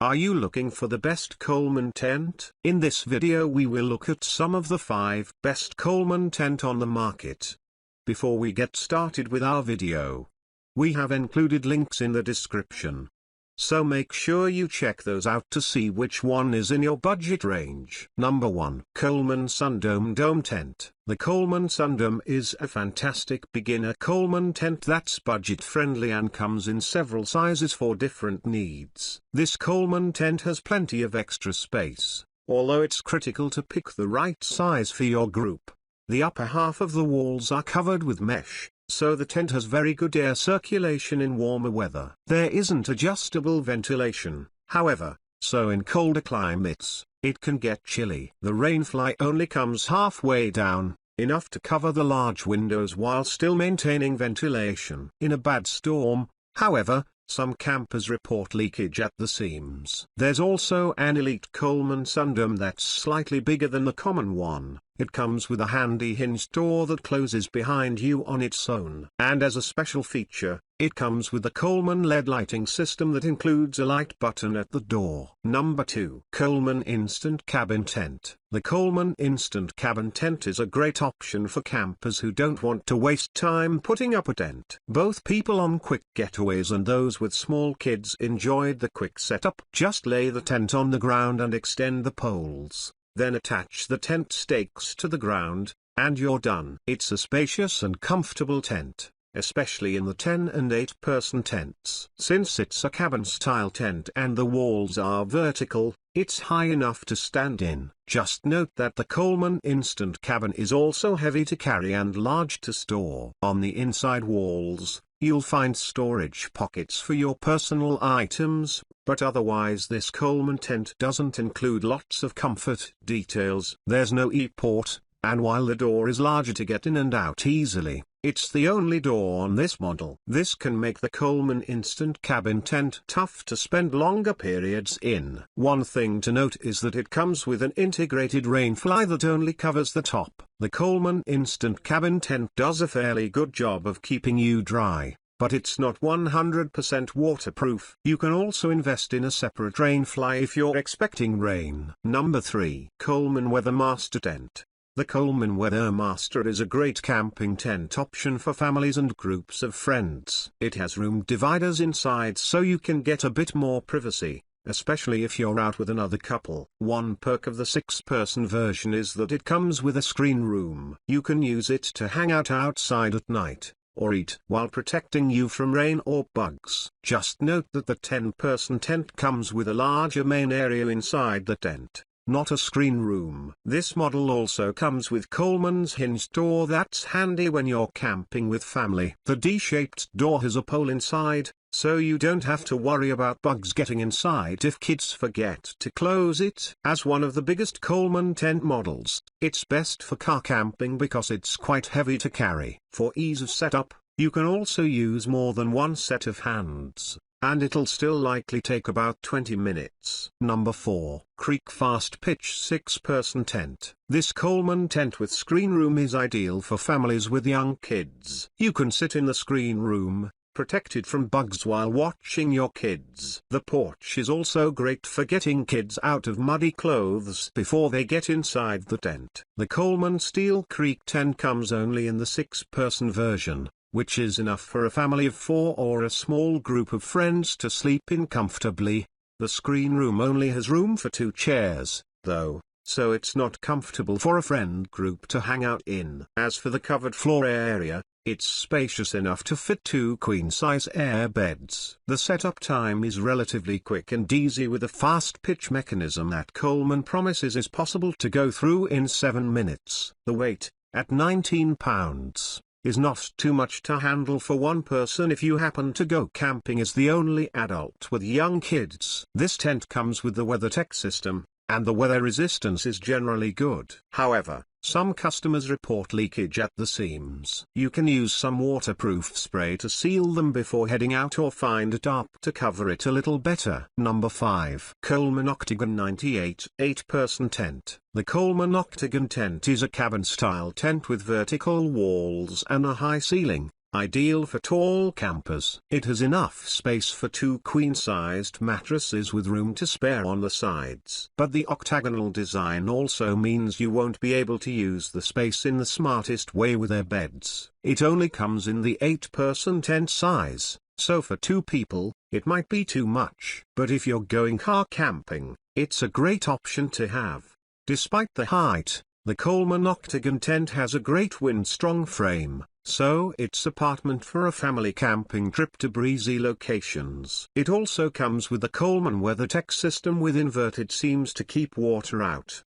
Are you looking for the best Coleman tent? In this video we will look at some of the 5 best Coleman tent on the market. Before we get started with our video, we have included links in the description. So make sure you check those out to see which one is in your budget range. Number 1. Coleman Sundome Dome Tent. The Coleman Sundome is a fantastic beginner Coleman tent that's budget friendly and comes in several sizes for different needs. This Coleman tent has plenty of extra space, although it's critical to pick the right size for your group. The upper half of the walls are covered with mesh, so the tent has very good air circulation in warmer weather. There isn't adjustable ventilation, however, so in colder climates, it can get chilly. The rainfly only comes halfway down, enough to cover the large windows while still maintaining ventilation. In a bad storm, however, some campers report leakage at the seams. There's also an elite Coleman Sundome that's slightly bigger than the common one. It comes with a handy hinged door that closes behind you on its own. And as a special feature, it comes with a Coleman LED lighting system that includes a light button at the door. Number 2. Coleman Instant Cabin Tent. The Coleman Instant Cabin Tent is a great option for campers who don't want to waste time putting up a tent. Both people on quick getaways and those with small kids enjoyed the quick setup. Just lay the tent on the ground and extend the poles. Then attach the tent stakes to the ground, and you're done. It's a spacious and comfortable tent, especially in the 10 and 8 person tents. Since it's a cabin-style tent and the walls are vertical, it's high enough to stand in. Just note that the Coleman Instant Cabin is also heavy to carry and large to store. On the inside walls, you'll find storage pockets for your personal items, but otherwise this Coleman tent doesn't include lots of comfort details. There's no e-port, and while the door is larger to get in and out easily, it's the only door on this model. This can make the Coleman Instant Cabin tent tough to spend longer periods in. One thing to note is that it comes with an integrated rainfly that only covers the top. The Coleman Instant Cabin tent does a fairly good job of keeping you dry, but it's not 100% waterproof. You can also invest in a separate rainfly if you're expecting rain. Number 3. Coleman WeatherMaster Tent. The Coleman WeatherMaster is a great camping tent option for families and groups of friends. It has room dividers inside so you can get a bit more privacy, especially if you're out with another couple. One perk of the 6-person version is that it comes with a screen room. You can use it to hang out outside at night, or eat while protecting you from rain or bugs. Just note that the 10-person tent comes with a larger main area inside the tent, not a screen room. This model also comes with Coleman's hinged door that's handy when you're camping with family. The D-shaped door has a pole inside, so you don't have to worry about bugs getting inside if kids forget to close it. As one of the biggest Coleman tent models, it's best for car camping because it's quite heavy to carry. For ease of setup, you can also use more than one set of hands, and it'll still likely take about 20 minutes. Number 4. Creek Fast Pitch 6-person tent. This Coleman tent with screen room is ideal for families with young kids. You can sit in the screen room, protected from bugs while watching your kids. The porch is also great for getting kids out of muddy clothes before they get inside the tent. The Coleman Steel Creek tent comes only in the 6-person version, which is enough for a family of 4 or a small group of friends to sleep in comfortably. The screen room only has room for 2 chairs, though, so it's not comfortable for a friend group to hang out in. As for the covered floor area, it's spacious enough to fit 2 queen-size air beds. The setup time is relatively quick and easy with a fast pitch mechanism that Coleman promises is possible to go through in 7 minutes. The weight, at 19 pounds, is not too much to handle for one person if you happen to go camping as the only adult with young kids. This tent comes with the WeatherTech system, and the weather resistance is generally good. However, some customers report leakage at the seams. You can use some waterproof spray to seal them before heading out or find a tarp to cover it a little better. Number 5. Coleman Octagon 98 8-person tent. The Coleman Octagon tent is a cabin-style tent with vertical walls and a high ceiling, Ideal for tall campers. It has enough space for 2 queen-sized mattresses with room to spare on the sides. But the octagonal design also means you won't be able to use the space in the smartest way with their beds. It only comes in the 8-person tent size, so for 2 people, it might be too much. But if you're going car camping, it's a great option to have. Despite the height, the Coleman Octagon tent has a great wind-strong frame, so it's apartment for a family camping trip to breezy locations. It also comes with the Coleman WeatherTech system with inverted seams to keep water out.